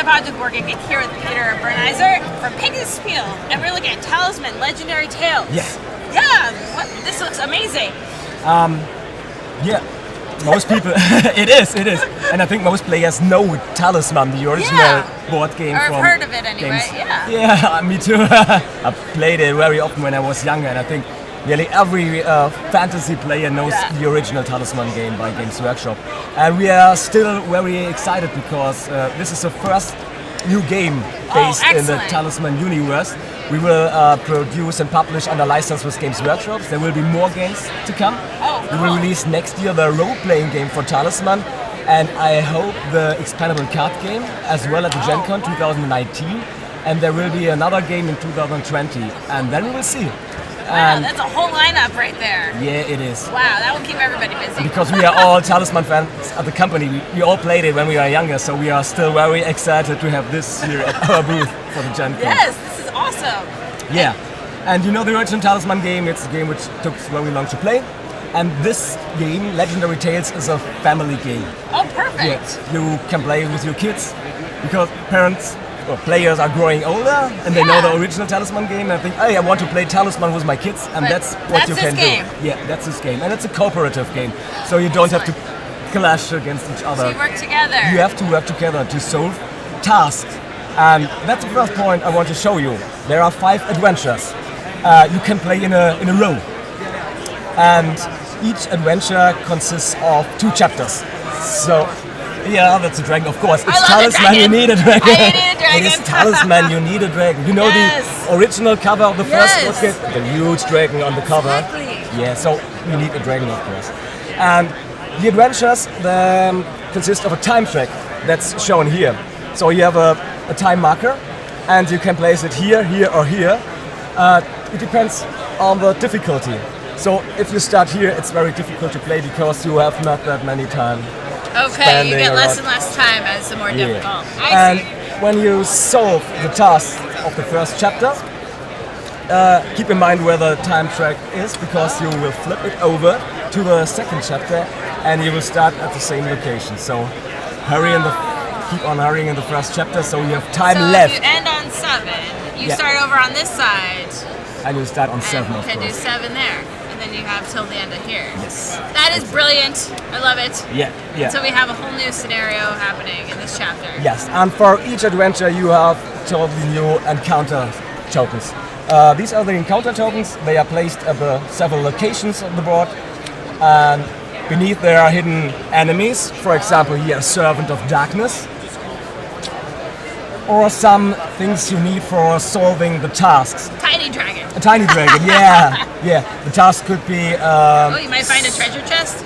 Step Project Board Game Geek here with Peter Bernizer from Pig's Spiel, and we're looking at Talisman Legendary Tales. Yeah, this looks amazing. Yeah, most people, it is, and I think most players know Talisman, the original board game. Or I've heard of it anyway. Games. Yeah, me too. I played it very often when I was younger, and I think nearly every fantasy player knows the original Talisman game by Games Workshop. And we are still very excited because this is the first new game based in the Talisman universe. We will produce and publish under license with Games Workshop. There will be more games to come. We will release next year the role-playing game for Talisman, and I hope the expandable card game as well at the Gen Con 2019. And there will be another game in 2020, and then we will see. Wow, that's a whole lineup right there. Yeah, it is. Wow, that will keep everybody busy. Because we are all Talisman fans at the company. We all played it when we were younger, so we are still very excited to have this here at our booth for the Gen Con. Yes, this is awesome. Yeah, and you know the original Talisman game, it's a game which took very long to play. And this game, Legendary Tales, is a family game. Oh, perfect. Yeah, you can play with your kids because parents or players are growing older and they know the original Talisman game and I think, hey, I want to play Talisman with my kids, and that's what you can do. Yeah, that's this game. And it's a cooperative game, so you don't have to clash against each other. So you work together. You have to work together to solve tasks. And that's the first point I want to show you. There are 5 adventures you can play in a row. And each adventure consists of 2 chapters. So, yeah, that's a dragon, of course. It's Talisman, you need a dragon. I need a dragon. It is Talisman, you need a dragon. You know the original cover of the first book? The huge dragon on the cover. Exactly. Yeah, so you need a dragon, of course. And the adventures consist of a time track that's shown here. So you have a time marker, and you can place it here, here, or here. It depends on the difficulty. So if you start here, it's very difficult to play because you have not that many time. Okay, you get less and less time as the more difficult. I see. When you solve the task of the first chapter, keep in mind where the time track is, because you will flip it over to the second chapter and you will start at the same location. So keep on hurrying in the first chapter, so you have time left. So if you end on 7, you start over on this side. And you start on 7, of course. You can do 7 there. And then you have till the end of here. Yes. That is brilliant. I love it. Yeah. And so we have a whole new scenario happening in this chapter. Yes, and for each adventure you have totally new encounter tokens. These are the encounter tokens. They are placed at the several locations on the board. And beneath there are hidden enemies. For example, here a Servant of Darkness. Or some things you need for solving the tasks. Tiny dragon. A tiny dragon, yeah. The task could be... you might find a treasure chest?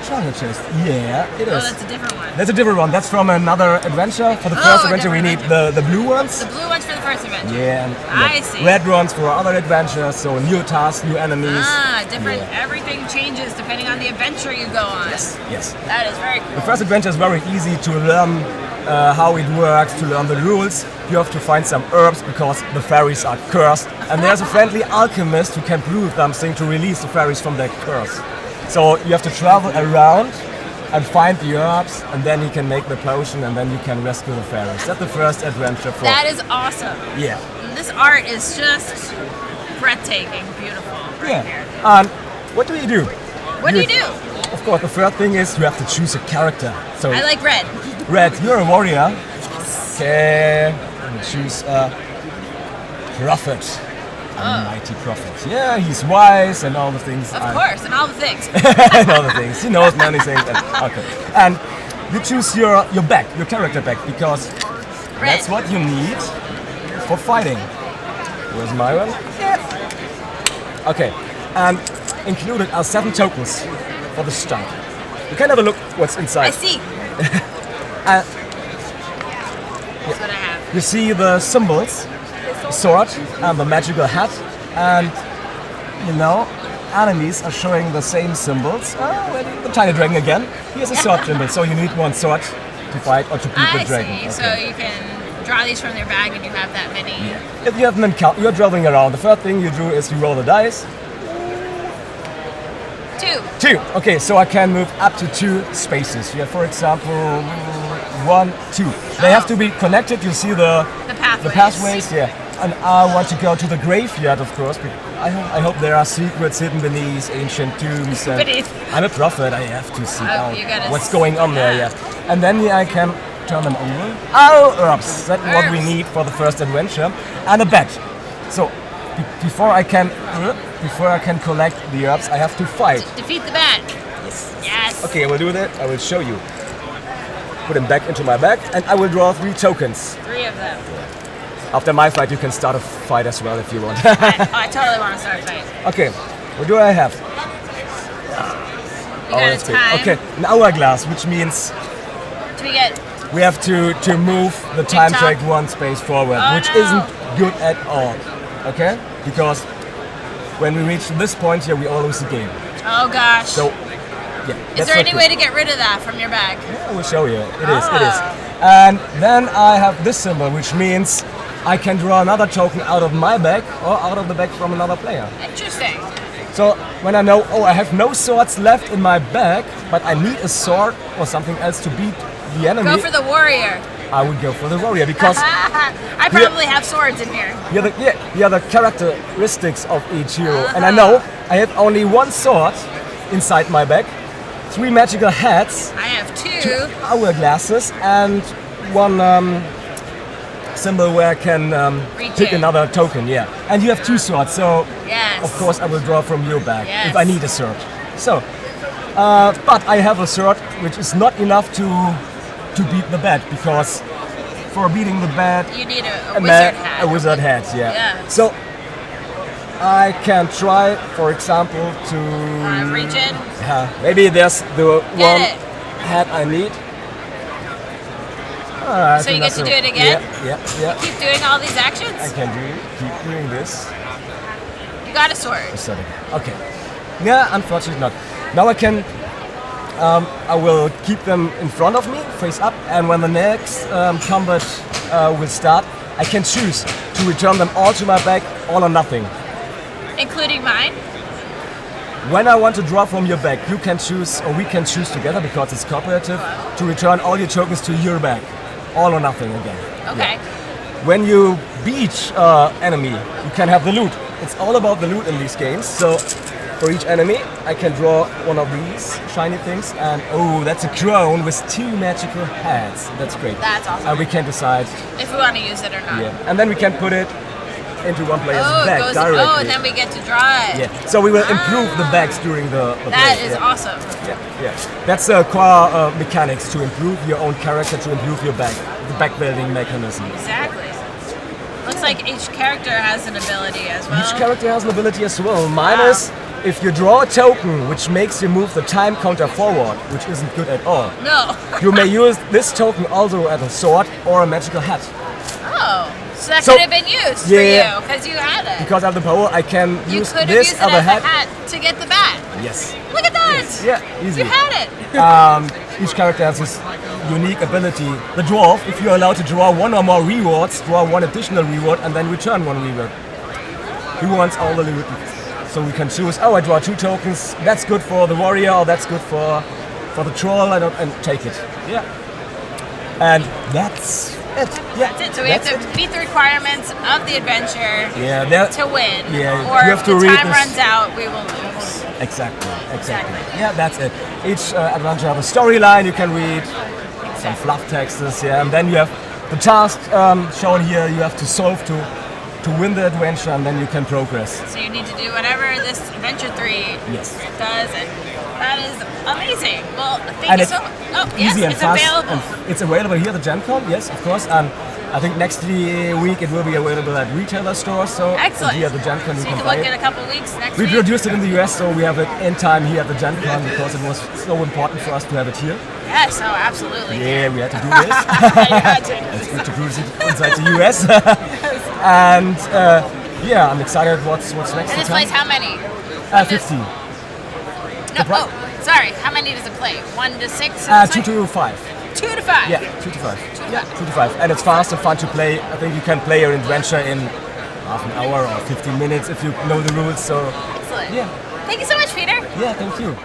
Treasure chest, yeah, it is. Oh, that's a different one. That's a different one. That's from another adventure. For the first adventure we need the blue ones. The blue ones for the first adventure. Yeah, and I see. Red ones for other adventures, so new tasks, new enemies. Different, everything changes depending on the adventure you go on. Yes. That is very cool. The first adventure is very easy to learn how it works, to learn the rules. You have to find some herbs because the fairies are cursed. And there's a friendly alchemist who can brew something to release the fairies from their curse. So you have to travel around and find the herbs, and then he can make the potion, and then you can rescue the fairies. That's the first adventure. That is awesome. Yeah. This art is just breathtaking, beautiful. Right here. And what do you do? What do you do? Of course, the first thing is you have to choose a character. So I like red. Red, you're a warrior. Okay, and choose a prophet. A mighty prophet. Yeah, he's wise and all the things. Of course, and all the things. And all the things. He knows many things. And you choose your back, your character back, because that's what you need for fighting. Where's my one? Yeah. Okay, and included are 7 tokens for the start. You can have a look what's inside. I see. That's what I have. You see the symbols, the sword and the magical hat, and enemies are showing the same symbols. The tiny dragon again. Here's a sword symbol, so you need 1 sword to fight or to beat the dragon. I see. So you can draw these from their bag and you have that many. If you have an encounter, you're traveling around. The first thing you do is you roll the dice. 2. Okay, so I can move up to 2 spaces. You have, for example, 1, 2. They have to be connected. You see the pathways. Yeah. And I want to go to the graveyard, of course. I hope there are secrets hidden beneath ancient tombs. I'm a prophet. I have to see out what's going on there. Yeah. And then I can turn them over. Oh, herbs. That's what we need for the first adventure. And a bed. So before I can collect the herbs, I have to fight. Defeat the bat. Yes. Okay, I will do that. I will show you. Put them back into my bag, and I will draw 3 tokens. 3 of them. After my fight, you can start a fight as well if you want. I totally want to start a fight. Okay, what do I have? You got a time. Okay, an hourglass, which means we have to move the time track 1 space forward, which isn't good at all. Okay, because when we reach this point here, we all lose the game. Oh gosh. So, yeah. Is there any way to get rid of that from your bag? Yeah, I will show you. It is. And then I have this symbol, which means I can draw another token out of my bag or out of the bag from another player. Interesting. So when I know, I have no swords left in my bag, but I need a sword or something else to beat the enemy. Go for the warrior. I would go for the warrior because I probably have swords in here. Here the characteristics of each hero, and I know I have only 1 sword inside my bag, 3 magical hats. I have 2 hourglasses and 1 symbol where I can pick another token. Yeah, and you have 2 swords, so of course I will draw from your bag if I need a sword. So, but I have a sword which is not enough to beat the bat, because for beating the bat you need a wizard hat. A wizard hat, So I can try, for example, to reach in. Maybe there's the one hat I need. So you get to do it again? Yeah. Keep doing all these actions? I can keep doing this. You got a sword. Okay. Yeah, unfortunately not. Now I can. I will keep them in front of me, face up, and when the next combat will start, I can choose to return them all to my bag, all or nothing. Including mine? When I want to draw from your bag, you can choose, or we can choose together, because it's cooperative, to return all your tokens to your bag. All or nothing again. Okay. Yeah. When you beat enemy, you can have the loot. It's all about the loot in these games. So for each enemy, I can draw one of these shiny things, and that's a crown with 2 magical hats. That's great. That's awesome. And we can decide if we want to use it or not. Yeah. And then we can put it into one player's bag directly. And then we get to draw it. Yeah. So we will improve the bags during the play. That is awesome. Yeah. That's the core mechanics, to improve your own character, to improve your bag, the bag building mechanism. Exactly. Looks like each character has an ability as well. Each character has an ability as well. Mine is, if you draw a token which makes you move the time counter forward, which isn't good at all. No. You may use this token also as a sword or a magical hat. Oh. So that could have been used for you, because you had it. Because I have the power, I can use this use it as a hat to get the bat. Yes. Look at that! Yes. Yeah, easy. You had it. Each character has this unique ability. The dwarf, if you're allowed to draw 1 or more rewards, draw 1 additional reward and then return 1 reward. He wants all the loot. So we can choose, I draw 2 tokens, that's good for the warrior, or that's good for the troll, and take it. Yeah. And that's it. Yeah. That's it. So we have to beat the requirements of the adventure to win. Yeah. Or you have if to the read time runs out, we will lose. Exactly. Yeah, that's it. Each adventure has a storyline. You can read some fluff texts, and then you have the task shown here. You have to solve to win the adventure, and then you can progress. So you need to do whatever this Adventure 3 does, and that is amazing. Well, thank you so much. Oh, easy and it's fast. available. And it's available here at the Gen Con, yes, of course. And I think next week it will be available at retailer stores. So excellent. Here at the Gen Con, so you can look in a couple weeks next week. We produced it in the US, so we have it in time here at the Gen Con, because it was so important for us to have it here. Yes, absolutely. Yeah, we had to do this. It's good to produce it inside the US. And I'm excited what's next. And this plays how many? 15. No, sorry. How many does it play? 1 to 6? 2 to 5. 2 to 5? Yeah, 2 to 5. 2 to 5. And it's fast and fun to play. I think you can play your adventure in half an hour or 15 minutes if you know the rules. So, excellent. Yeah. Thank you so much, Peter. Yeah, thank you.